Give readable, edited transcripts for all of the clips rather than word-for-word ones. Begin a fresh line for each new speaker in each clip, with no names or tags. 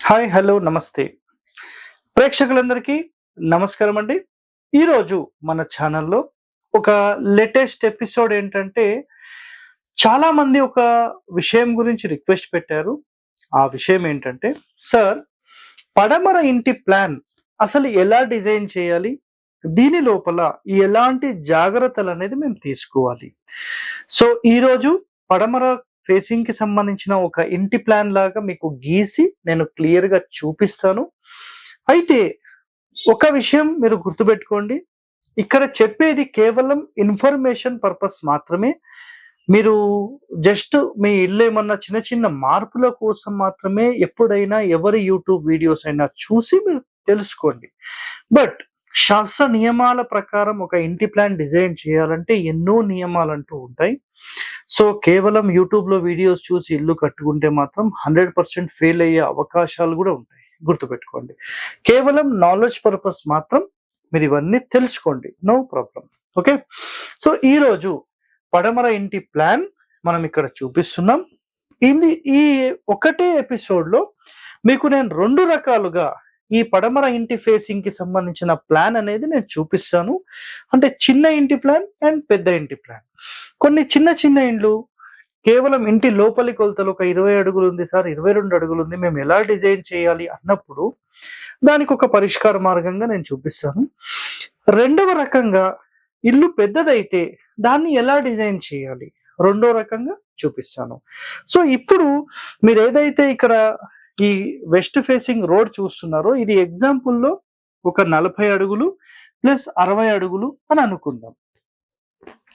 Hi, hello, నమస్తే. ప్రేక్షకులందరికీ నమస్కారం అండి. ఈరోజు మన ఛానల్‌లో ఒక లేటెస్ట్ ఎపిసోడ్ ఏంటంటే, చాలామంది ఒక విషయం గురించి రిక్వెస్ట్ పెట్టారు. ఆ విషయం ఏంటంటే, సార్ పడమర ఇంటి ప్లాన్ అసలు ఎలా డిజైన్ చేయాలి? దీని లోపల ఎలాంటి జాగ్రత్తలనేది మేము తీసుకోవాలి? సో, ఈరోజు పడమర ఫేసింగ్‌కి సంబంధించిన ఒక ఇంటి ప్లాన్ లాగా మీకు గీసి నేను క్లియర్‌గా చూపిస్తాను. అయితే ఒక విషయం మీరు గుర్తుపెట్టుకోండి. ఇక్కడ చెప్పేది కేవలం ఇన్ఫర్మేషన్ పర్పస్ మాత్రమే. మీరు జస్ట్ మీ ఇల్లు ఏమన్నా చిన్న చిన్న మార్పుల కోసం మాత్రమే ఎప్పుడైనా ఎవరి యూట్యూబ్ వీడియోస్ అయినా చూసి మీరు తెలుసుకోండి. బట్ శాస్త్ర నియమాల ప్రకారం ఒక ఇంటి ప్లాన్ డిజైన్ చేయాలంటే ఎన్నో నియమాలంటూ ఉంటాయి. సో కేవలం యూట్యూబ్‌లో వీడియోస్ చూసి ఇల్లు కట్టుకుంటే మాత్రం 100% ఫెయిల్ అయ్యే అవకాశాలు గూడా ఉంటాయి. గుర్తుపెట్టుకోండి. కేవలం నాలెడ్జ్ పర్పస్ మాత్రం మీరు ఇవన్నీ తెలుసుకోండి. No problem. ఓకే. సో ఈరోజు పడమర ఇంటి ప్లాన్ మనం ఇక్కడ చూపిస్తున్నాం. ఇది ఈ ఒకటే ఎపిసోడ్‌లో మీకు నేను 2 రకాలుగా ఈ పడమర ఇంటి ఫేసింగ్‌కి సంబంధించిన ప్లాన్ అనేది నేను చూపిస్తాను. అంటే చిన్న ఇంటి ప్లాన్ అండ్ పెద్ద ఇంటి ప్లాన్. కొన్ని చిన్న చిన్న ఇండ్లు కేవలం ఇంటి లోపలి కొలతలు ఒక 20 అడుగులు ఉంది సార్, 22 అడుగులు ఉంది. మేము ఎలా డిజైన్ చేయాలి అన్నప్పుడు దానికి ఒక పరిష్కార మార్గంగా నేను చూపిస్తాను. రెండవ రకంగా ఇల్లు పెద్దదైతే దాన్ని ఎలా డిజైన్ చేయాలి? రెండో రకంగా చూపిస్తాను. సో ఇప్పుడు మీరు ఏదైతే ఇక్కడ ఈ వెస్ట్ ఫేసింగ్ రోడ్ చూస్తున్నారో ఇది ఎగ్జాంపుల్‌లో ఒక 40 అడుగులు ప్లస్ 60 అడుగులు అని అనుకుందాం.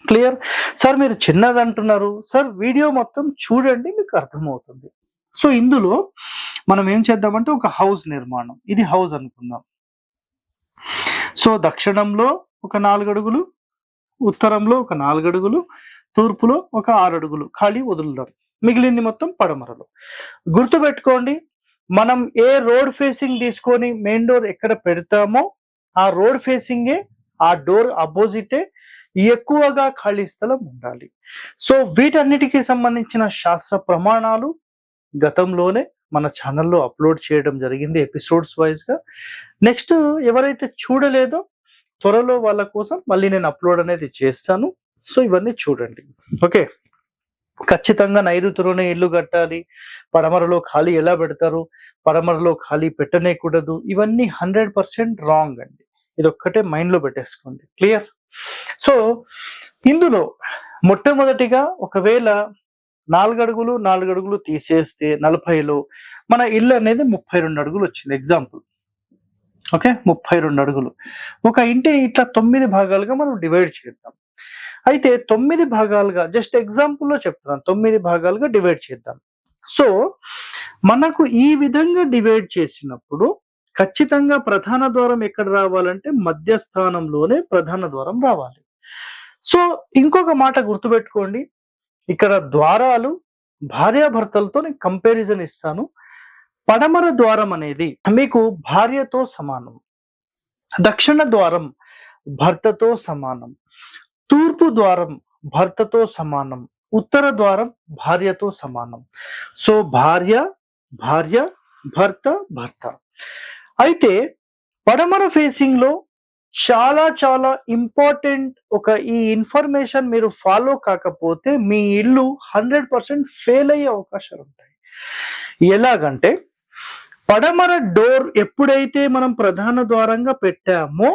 క్లియర్? సార్ మీరు చిన్నదంటున్నారు. సార్ వీడియో మొత్తం చూడండి మీకు అర్థమవుతుంది. సో ఇందులో మనం ఏం చేద్దామంటే ఒక హౌస్ నిర్మాణం. ఇది హౌస్ అనుకుందాం. సో దక్షిణంలో ఒక 4 అడుగులు, ఉత్తరంలో ఒక 4 అడుగులు, తూర్పులో ఒక 6 అడుగులు ఖాళీ వదులుదాం. మిగిలింది మొత్తం పడమరలో. గుర్తుపెట్టుకోండి, మనం ఏ రోడ్ ఫేసింగ్ తీసుకొని మెయిన్ డోర్ ఎక్కడ పెడతామో ఆ రోడ్ ఫేసింగే ఆ డోర్ అపోజిటే ఎక్కువగా ఖాళీ స్థలం ఉండాలి. సో వీటన్నిటికి సంబంధించిన శాస్త్ర ప్రమాణాలు గతంలోనే మన ఛానల్‌లో అప్లోడ్ చేయడం జరిగింది ఎపిసోడ్స్ వైస్‌గా. నెక్స్ట్ ఎవరైతే చూడలేదో త్వరలో వాళ్ళ కోసం మళ్ళీ నేను అప్లోడ్ అనేది చేస్తాను. సో ఇవన్నీ చూడండి. ఓకే. ఖచ్చితంగా నైరుతిలోనే ఇల్లు కట్టాలి. పడమరలో ఖాళీ ఎలా పెడతారు? పడమరలో ఖాళీ పెట్టనేకూడదు. ఇవన్నీ 100% రాంగ్ అండి. ఇదొక్కటే మైండ్‌లో పెట్టేసుకోండి. క్లియర్? సో ఇందులో మొట్టమొదటిగా ఒకవేళ 4 అడుగులు, 4 అడుగులు తీసేస్తే 40లో మన ఇల్లు అనేది 32 అడుగులు వచ్చింది ఎగ్జాంపుల్. ఓకే. 32 అడుగులు. ఒక ఇంటిని ఇట్లా 9 భాగాలుగా మనం డివైడ్ చేద్దాం. అయితే 9 భాగాలుగా జస్ట్ ఎగ్జాంపుల్‌లో చెప్తున్నాను. 9 భాగాలుగా డివైడ్ చేద్దాం. సో మనకు ఈ విధంగా డివైడ్ చేసినప్పుడు ఖచ్చితంగా ప్రధాన ద్వారం ఎక్కడ రావాలంటే మధ్యస్థానంలోనే ప్రధాన ద్వారం రావాలి. సో ఇంకొక మాట గుర్తుపెట్టుకోండి. ఇక్కడ ద్వారాలు భార్యాభర్తలతో నేను కంపారిజన్ ఇస్తాను. పడమర ద్వారం అనేది మీకు భార్యతో సమానం. దక్షిణ ద్వారం భర్తతో సమానం. తూర్పు ద్వారం భర్తతో సమానం. ఉత్తర ద్వారం భార్యతో సమానం. సో భార్య, భార్య, భర్త, భర్త. అయితే పడమర ఫేసింగ్ లో చాలా చాలా ఇంపార్టెంట్ ఒక ఈ ఇన్ఫర్మేషన్ మీరు ఫాలో కాకపోతే మీ ఇల్లు 100% ఫెయిల్ అయ్యే అవకాశాలు ఉంటాయి. ఎలాగంటే పడమర డోర్ ఎప్పుడైతే మనం ప్రధాన ద్వారంగా పెట్టామో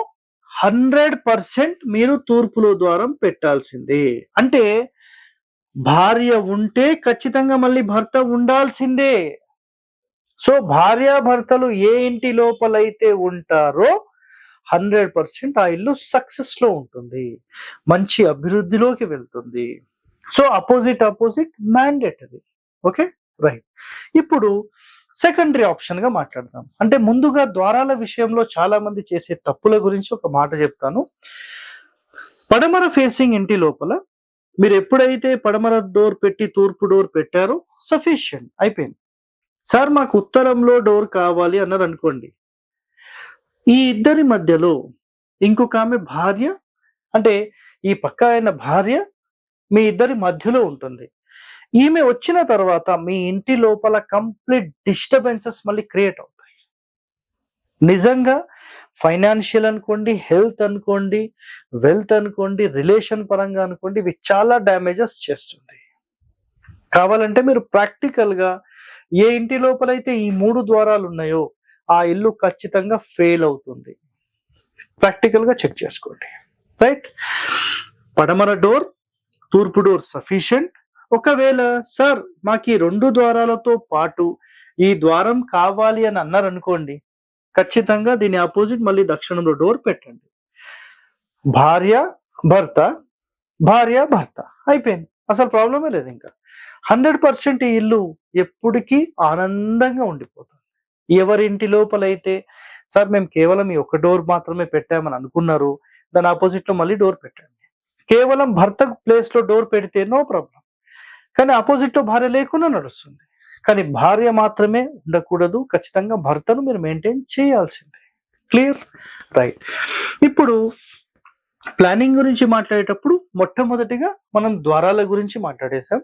100% మీరు తూర్పులో ద్వారం పెట్టాల్సిందే. అంటే భార్య ఉంటే ఖచ్చితంగా మళ్ళీ భర్త ఉండాల్సిందే. సో భార్యాభర్తలు ఏ ఇంటి లోపలైతే ఉంటారో 100% ఆ ఇల్లు సక్సెస్ లో ఉంటుంది. మంచి అభివృద్ధిలోకి వెళ్తుంది. So opposite mandatory. Okay. Right. ఇప్పుడు సెకండరీ ఆప్షన్ గా మాట్లాడదాం. అంటే ముందుగా ద్వారాల విషయంలో చాలా మంది చేసే తప్పుల గురించి ఒక మాట చెప్తాను. పడమర ఫేసింగ్ ఇంటి లోపల మీరు ఎప్పుడైతే పడమర డోర్ పెట్టి తూర్పు డోర్ పెట్టారో సఫిషియంట్ అయిపోయింది. సార్ మాకు ఉత్తరంలో డోర్ కావాలి అన్నారు అనుకోండి. ఈ ఇద్దరి మధ్యలో ఇంకొక ఆమె భార్య, అంటే ఈ పక్క ఆయన భార్య మీ ఇద్దరి మధ్యలో ఉంటుంది. ఈమె వచ్చిన తర్వాత మీ ఇంటి లోపల కంప్లీట్ డిస్టర్బెన్సెస్ మళ్ళీ క్రియేట్ అవుతాయి. నిజంగా ఫైనాన్షియల్ అనుకోండి, హెల్త్ అనుకోండి, వెల్త్ అనుకోండి, రిలేషన్ పరంగా అనుకోండి, ఇవి చాలా డ్యామేజెస్ చేస్తుంది. కావాలంటే మీరు ప్రాక్టికల్ గా ఏ ఇంటి లోపలైతే ఈ 3 ద్వారాలు ఉన్నాయో ఆ ఇల్లు ఖచ్చితంగా ఫెయిల్ అవుతుంది. ప్రాక్టికల్ గా చెక్ చేసుకోండి. రైట్, పడమర డోర్, తూర్పు డోర్ సఫిషియంట్. ఒకవేళ సార్ మాకు ఈ 2 ద్వారాలతో పాటు ఈ ద్వారం కావాలి అని అన్నారనుకోండి, ఖచ్చితంగా దీని ఆపోజిట్ మళ్ళీ దక్షిణంలో డోర్ పెట్టండి. భార్య భర్త, భార్య భర్త, అయిపోయింది. అసలు ప్రాబ్లమే లేదు. ఇంకా 100% ఈ ఇల్లు ఎప్పటికీ ఆనందంగా ఉండిపోతుంది. ఎవరింటి లోపలైతే సార్ మేము కేవలం ఈ ఒక డోర్ మాత్రమే పెట్టామని అనుకున్నారు, దాని ఆపోజిట్ లో మళ్ళీ డోర్ పెట్టండి. కేవలం భర్త ప్లేస్ లో డోర్ పెడితే నో ప్రాబ్లం, కానీ ఆపోజిట్ లో భార్య లేకుండా నడుస్తుంది. కానీ భార్య మాత్రమే ఉండకూడదు, ఖచ్చితంగా భర్తను మీరు మెయింటైన్ చేయాల్సిందే. క్లియర్? రైట్. ఇప్పుడు ప్లానింగ్ గురించి మాట్లాడేటప్పుడు మొట్టమొదటిగా మనం ద్వారాల గురించి మాట్లాడేశాం.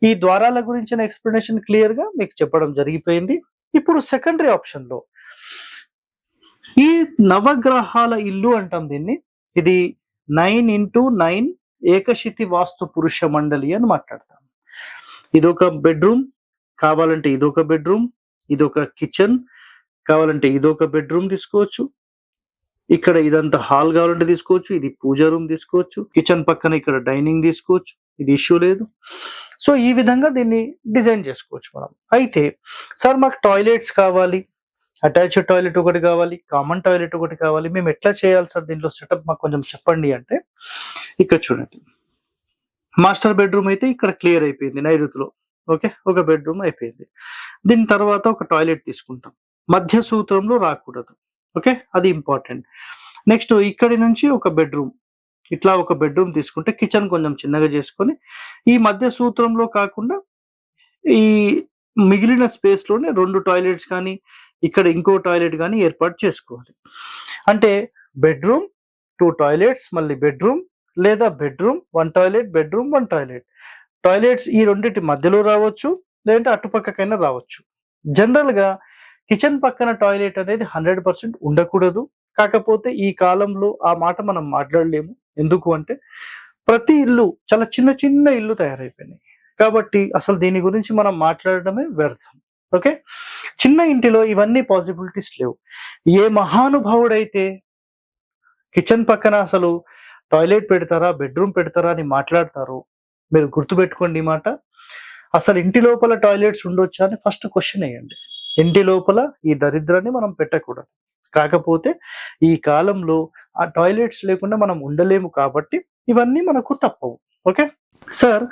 ఈ ద్వారాల గురించిన ఎక్స్ప్లెనేషన్ క్లియర్ గా మీకు చెప్పడం జరిగిపోయింది. ఇప్పుడు సెకండరీ ఆప్షన్ లో ఈ నవగ్రహాల ఇల్లు అంటాం దీన్ని. ఇది 9x9 ఏకశితి వాస్తు పురుష మండలి అని మాట్లాడతాం. ఇదొక బెడ్రూమ్, కావాలంటే ఇదొక బెడ్రూమ్, ఇదొక కిచెన్, కావాలంటే ఇదొక బెడ్రూమ్ తీసుకోవచ్చు. ఇక్కడ ఇదంతా హాల్ కావాలంటే తీసుకోవచ్చు, ఇది పూజా రూమ్ తీసుకోవచ్చు, కిచెన్ పక్కన ఇక్కడ డైనింగ్ తీసుకోవచ్చు, ఇది ఇష్యూ లేదు. సో ఈ విధంగా దీన్ని డిజైన్ చేసుకోవచ్చు మనం. అయితే సార్ మాకు టాయిలెట్స్ కావాలి, అటాచ్డ్ టాయిలెట్ ఒకటి కావాలి, కామన్ టాయిలెట్ ఒకటి కావాలి, మేము ఎట్లా చేయాలి సార్ దీంట్లో సెటప్ మాకు కొంచెం చెప్పండి అంటే, ఇక్కడ చూడండి, మాస్టర్ బెడ్రూమ్ అయితే ఇక్కడ క్లియర్ అయిపోయింది నైరుతిలో. ఓకే, ఒక బెడ్రూమ్ అయిపోయింది. దీని తర్వాత ఒక టాయిలెట్ తీసుకుంటాం, మధ్య సూత్రంలో రాకూడదు. ఓకే, అది ఇంపార్టెంట్. నెక్స్ట్ ఇక్కడి నుంచి ఒక బెడ్రూమ్, ఇట్లా ఒక బెడ్రూమ్ తీసుకుంటే కిచెన్ కొంచెం చిన్నగా చేసుకొని ఈ మధ్య సూత్రంలో కాకుండా ఈ మిగిలిన స్పేస్ లోనే 2 టాయిలెట్స్ కానీ ఇక్కడ ఇంకో టాయిలెట్ కానీ ఏర్పాటు చేసుకోవాలి. అంటే బెడ్రూమ్ 2 టాయిలెట్స్, మళ్ళీ బెడ్రూమ్, లేదా bedroom 1 toilet, bedroom 1 toilet. Toilets ఈ రెండింటి మధ్యలో రావచ్చు, లేదంటే అటుపక్కకైనా రావచ్చు. జనరల్ గా కిచెన్ పక్కన టాయిలెట్ అనేది 100% ఉండకూడదు. కాకపోతే ఈ కాలంలో ఆ మాట మనం మాట్లాడలేము. ఎందుకు అంటే ప్రతి ఇల్లు చాలా చిన్న చిన్న ఇల్లు తయారైపోయినాయి, కాబట్టి అసలు దీని గురించి మనం మాట్లాడడమే వ్యర్థం. ఓకే, చిన్న ఇంటిలో ఇవన్నీ పాసిబిలిటీస్ లేవు. ఏ మహానుభావుడైతే కిచెన్ పక్కన అసలు టాయిలెట్ పెడతారా, బెడ్రూమ్ పెడతారా అని మాట్లాడతారో మీరు గుర్తుపెట్టుకోండి ఈ మాట. అసలు ఇంటి లోపల టాయిలెట్స్ ఉండొచ్చా అని ఫస్ట్ క్వశ్చన్ వేయండి. ఇంటి లోపల ఈ దరిద్రాన్ని మనం పెట్టకూడదు. కాకపోతే ఈ కాలంలో ఆ టాయిలెట్స్ లేకుండా మనం ఉండలేము, కాబట్టి ఇవన్నీ మనకు తప్పవు. ఓకే సార్,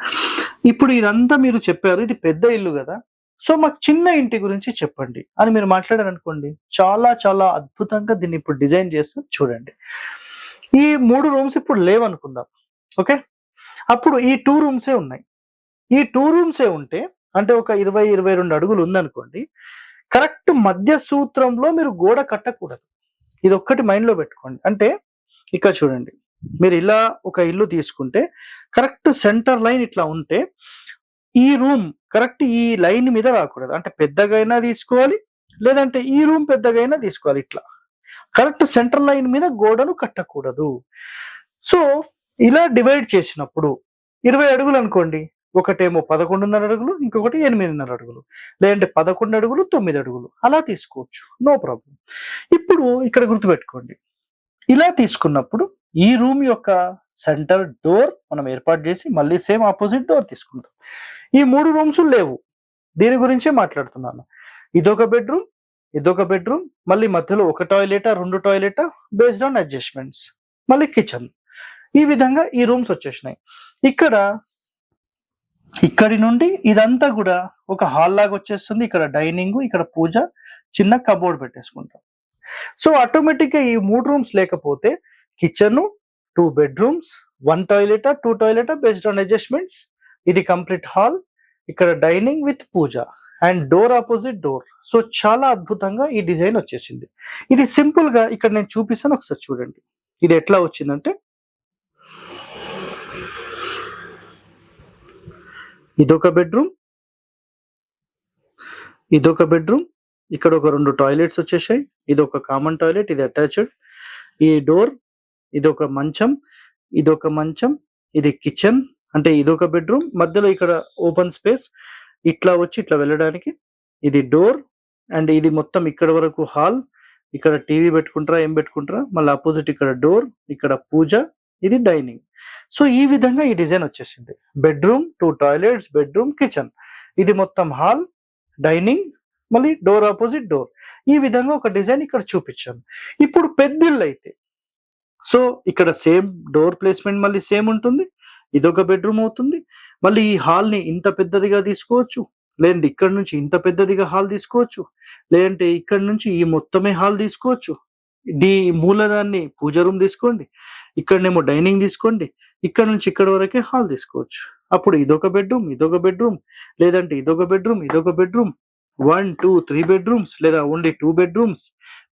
ఇప్పుడు ఇదంతా మీరు చెప్పారు, ఇది పెద్ద ఇల్లు కదా, సో మాకు చిన్న ఇంటి గురించి చెప్పండి అని మీరు మాట్లాడారు అనుకోండి, చాలా చాలా అద్భుతంగా దీన్ని ఇప్పుడు డిజైన్ చేస్తాం. చూడండి, ఈ 3 రూమ్స్ ఇప్పుడు లేవనుకుందాం. ఓకే, అప్పుడు ఈ 2 రూమ్సే ఉన్నాయి. ఈ 2 రూమ్సే ఉంటే అంటే ఒక 20-22 అడుగులు ఉందనుకోండి, కరెక్ట్ మధ్య సూత్రంలో మీరు గోడ కట్టకూడదు. ఇది ఒక్కటి మైండ్ లో పెట్టుకోండి. అంటే ఇక్కడ చూడండి, మీరు ఇలా ఒక ఇల్లు తీసుకుంటే కరెక్ట్ సెంటర్ లైన్ ఇట్లా ఉంటే ఈ రూమ్ కరెక్ట్ ఈ లైన్ మీద రాకూడదు. అంటే పెద్దగైనా తీసుకోవాలి, లేదంటే ఈ రూమ్ పెద్దగైనా తీసుకోవాలి. ఇట్లా కరెక్ట్ సెంటర్ లైన్ మీద గోడను కట్టకూడదు. సో ఇలా డివైడ్ చేసినప్పుడు 20 అడుగులు అనుకోండి, ఒకటేమో 11.5 అడుగులు, ఇంకొకటి 8.5 అడుగులు, లేదంటే 11 అడుగులు 9 అడుగులు, అలా తీసుకోవచ్చు, నో ప్రాబ్లం. ఇప్పుడు ఇక్కడ గుర్తుపెట్టుకోండి, ఇలా తీసుకున్నప్పుడు ఈ రూమ్ యొక్క సెంటర్ డోర్ మనం ఏర్పాటు చేసి మళ్ళీ సేమ్ ఆపోజిట్ డోర్ తీసుకుంటాం. ఈ 3 రూమ్స్ లేవు, దీని గురించే మాట్లాడుతున్నాను. ఇదొక బెడ్రూమ్, ఇదొక బెడ్రూమ్, మళ్ళీ మధ్యలో ఒక టాయిలెటా 2 టాయిలెటా బేస్డ్ ఆన్ అడ్జస్ట్మెంట్స్, మళ్ళీ కిచెన్. ఈ విధంగా ఈ రూమ్స్ వచ్చేసినాయి. ఇక్కడి నుండి ఇదంతా కూడా ఒక హాల్ లాగా వచ్చేస్తుంది. ఇక్కడ డైనింగ్, ఇక్కడ పూజ, చిన్న కబోర్డ్ పెట్టేసుకుంటాం. సో ఆటోమేటిక్ గా ఈ 3 రూమ్స్ లేకపోతే kitchen, 2 bedrooms, 1 toilet, 2 toilet based on adjustments, ఇది కంప్లీట్ హాల్, ఇక్కడ dining with pooja and door opposite door. So చాలా అద్భుతంగా ఈ డిజైన్ వచ్చేసింది. ఇది సింపుల్ గా ఇక్కడ నేను చూపిస్తాను, ఒకసారి చూడండి ఇది ఎట్లా వచ్చిందంటే, ఇదొక బెడ్రూమ్, ఇదొక బెడ్రూమ్. ఇక్కడ ఒక 2 టాయిలెట్స్ వచ్చేసాయి. ఇదొక కామన్ టాయిలెట్, ఇది అటాచ్డ్. ఈ డోర్, ఇదొక మంచం, ఇదొక మంచం, ఇది కిచెన్. అంటే ఇదొక బెడ్రూమ్. మధ్యలో ఇక్కడ ఓపెన్ స్పేస్ ఇట్లా వచ్చి ఇట్లా వెళ్ళడానికి. ఇది డోర్ అండ్ ఇది మొత్తం ఇక్కడ వరకు హాల్. ఇక్కడ టీవీ పెట్టుకుంటారా, ఏం పెట్టుకుంటారా. మళ్ళీ అపోజిట్ ఇక్కడ డోర్, ఇక్కడ పూజ, ఇది డైనింగ్. సో ఈ విధంగా ఈ డిజైన్ వచ్చేసింది. Bedroom, 2 toilets, bedroom, kitchen. ఇది మొత్తం హాల్, డైనింగ్, మళ్ళీ డోర్ ఆపోజిట్ డోర్. ఈ విధంగా ఒక డిజైన్ ఇక్కడ చూపించాను. ఇప్పుడు పెద్దిల్లు అయితే సో ఇక్కడ సేమ్ డోర్ ప్లేస్మెంట్ మళ్ళీ సేమ్ ఉంటుంది. ఇదొక బెడ్రూమ్ అవుతుంది. మళ్ళీ ఈ హాల్ ని ఇంత పెద్దదిగా తీసుకోవచ్చు, లేదంటే ఇక్కడ నుంచి ఇంత పెద్దదిగా హాల్ తీసుకోవచ్చు, లేదంటే ఇక్కడ నుంచి ఈ మొత్తమే హాల్ తీసుకోవచ్చు. మూలదాన్ని పూజ రూమ్ తీసుకోండి, ఇక్కడనేమో డైనింగ్ తీసుకోండి, ఇక్కడ నుంచి ఇక్కడ వరకే హాల్ తీసుకోవచ్చు. అప్పుడు ఇదొక బెడ్రూమ్, ఇదొక బెడ్రూమ్, లేదంటే ఇదొక బెడ్రూమ్, ఇదొక బెడ్రూమ్, 1, 2, 3 బెడ్రూమ్స్, లేదా ఓన్లీ 2 బెడ్రూమ్స్,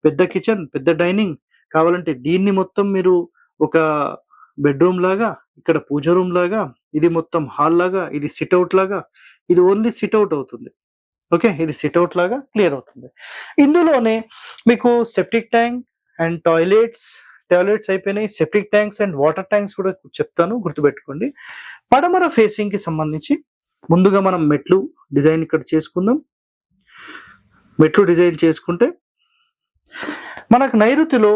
పెద్ద కిచెన్, పెద్ద డైనింగ్. కావాలంటే దీన్ని మొత్తం మీరు ఒక బెడ్రూమ్ లాగా, ఇక్కడ పూజ రూమ్ లాగా, ఇది మొత్తం హాల్ లాగా, ఇది సిట్అవుట్ లాగా, ఇది ఓన్లీ సిట్అవుట్ అవుతుంది. ఓకే, ఇది సిట్అవుట్ లాగా క్లియర్ అవుతుంది. ఇందులోనే మీకు సెప్టిక్ ట్యాంక్ అండ్ టాయిలెట్స్ అయిపోయినాయి. Septic tanks and water tanks కూడా చెప్తాను, గుర్తుపెట్టుకోండి. పడమర ఫేసింగ్ కి సంబంధించి ముందుగా మనం మెట్లు డిజైన్ ఇక్కడ చేసుకుందాం. మెట్లు డిజైన్ చేసుకుంటే మనకు నైరుతిలో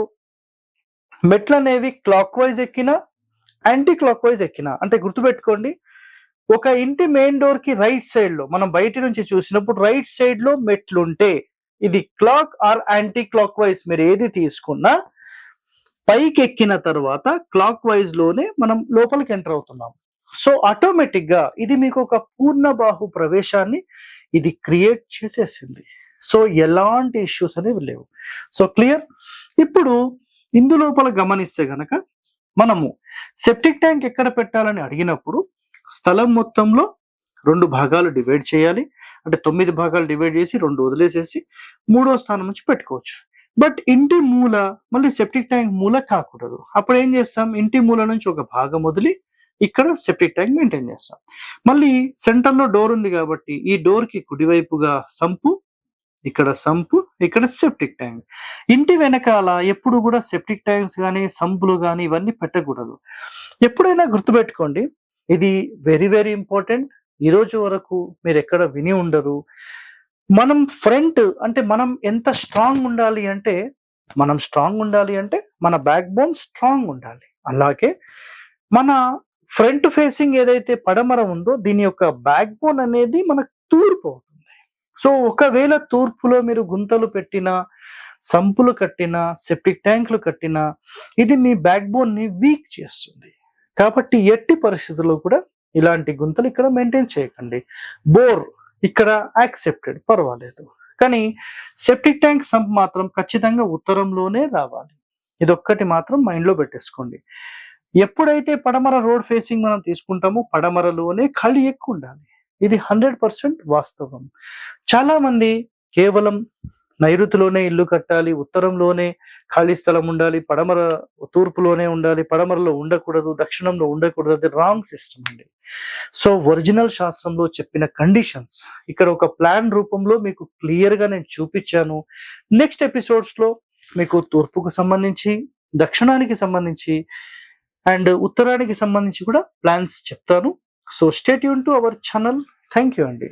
మెట్లు అనేవి క్లాక్ వైజ్ ఎక్కినా, యాంటీ క్లాక్ వైజ్ ఎక్కినా, అంటే గుర్తుపెట్టుకోండి, ఒక ఇంటి మెయిన్ డోర్ కి రైట్ సైడ్ లో మనం బయట నుంచి చూసినప్పుడు రైట్ సైడ్ లో మెట్లుంటే ఇది clock or anti clockwise మీరు ఏది తీసుకున్నా పైకి ఎక్కిన తర్వాత క్లాక్ వైజ్ లోనే మనం లోపలికి ఎంటర్ అవుతున్నాం. సో ఆటోమేటిక్ గా ఇది మీకు ఒక పూర్ణ బాహు ప్రవేశాన్ని ఇది క్రియేట్ చేసేసింది. సో ఎలాంటి ఇష్యూస్ అనేవి లేవు. So clear. ఇప్పుడు ఇందులోపల గమనిస్తే గనక మనము సెప్టిక్ ట్యాంక్ ఎక్కడ పెట్టాలని అడిగినప్పుడు స్థలం మొత్తంలో 2 భాగాలు డివైడ్ చేయాలి. అంటే 9 భాగాలు డివైడ్ చేసి 2 వదిలేసేసి 3వ స్థానం నుంచి పెట్టుకోవచ్చు. బట్ ఇంటి మూల మళ్ళీ సెప్టిక్ ట్యాంక్ మూల కాకూడదు. అప్పుడు ఏం చేస్తాం, ఇంటి మూల నుంచి ఒక భాగం వదిలి ఇక్కడ సెప్టిక్ ట్యాంక్ మెయింటైన్ చేస్తాం. మళ్ళీ సెంటర్ లో డోర్ ఉంది కాబట్టి ఈ డోర్ కి కుడివైపుగా సంపు, ఇక్కడ సంపు, ఇక్కడ సెప్టిక్ ట్యాంక్. ఇంటి వెనకాల ఎప్పుడు కూడా సెప్టిక్ ట్యాంక్స్ కానీ సంపులు కానీ ఇవన్నీ పెట్టకూడదు. ఎప్పుడైనా గుర్తుపెట్టుకోండి, ఇది వెరీ వెరీ ఇంపార్టెంట్. ఈ రోజు వరకు మీరు ఎక్కడ విని ఉండరు. మనం ఫ్రంట్ అంటే మనం ఎంత స్ట్రాంగ్ ఉండాలి అంటే మన బ్యాక్ బోన్ స్ట్రాంగ్ ఉండాలి. అలాగే మన ఫ్రంట్ ఫేసింగ్ ఏదైతే పడమర ఉందో దీని యొక్క బ్యాక్ బోన్ అనేది మనకు తూర్పు అవుతుంది. సో ఒకవేళ తూర్పులో మీరు గుంతలు పెట్టినా, సంపులు కట్టినా, సెప్టిక్ ట్యాంకులు కట్టినా ఇది మీ బ్యాక్ బోన్ ని వీక్ చేస్తుంది. కాబట్టి ఎట్టి పరిస్థితుల్లో కూడా ఇలాంటి గుంతలు ఇక్కడ మెయింటైన్ చేయకండి. బోర్ ఇక్కడ యాక్సెప్టెడ్, పర్వాలేదు. కానీ సెప్టిక్ ట్యాంక్ సంప్ మాత్రం ఖచ్చితంగా ఉత్తరంలోనే రావాలి. ఇదొక్కటి మాత్రం మైండ్ లో పెట్టేసుకోండి. ఎప్పుడైతే పడమర రోడ్ ఫేసింగ్ మనం తీసుకుంటామో పడమరలోనే ఖాళీ ఎక్కువ ఉండాలి. ఇది 100% వాస్తవం. చాలా మంది కేవలం నైరుతిలోనే ఇల్లు కట్టాలి, ఉత్తరంలోనే ఖాళీ స్థలం ఉండాలి, తూర్పులోనే ఉండాలి, పడమరలో ఉండకూడదు, దక్షిణంలో ఉండకూడదు. అది రాంగ్ సిస్టమ్ అండి. సో ఒరిజినల్ శాస్త్రంలో చెప్పిన కండిషన్స్ ఇక్కడ ఒక ప్లాన్ రూపంలో మీకు క్లియర్ గా నేను చూపించాను. నెక్స్ట్ ఎపిసోడ్స్ లో మీకు తూర్పుకు సంబంధించి, దక్షిణానికి సంబంధించి అండ్ ఉత్తరానికి సంబంధించి కూడా ప్లాన్స్ చెప్తాను. So stay tune to our channel. Thank you అండి.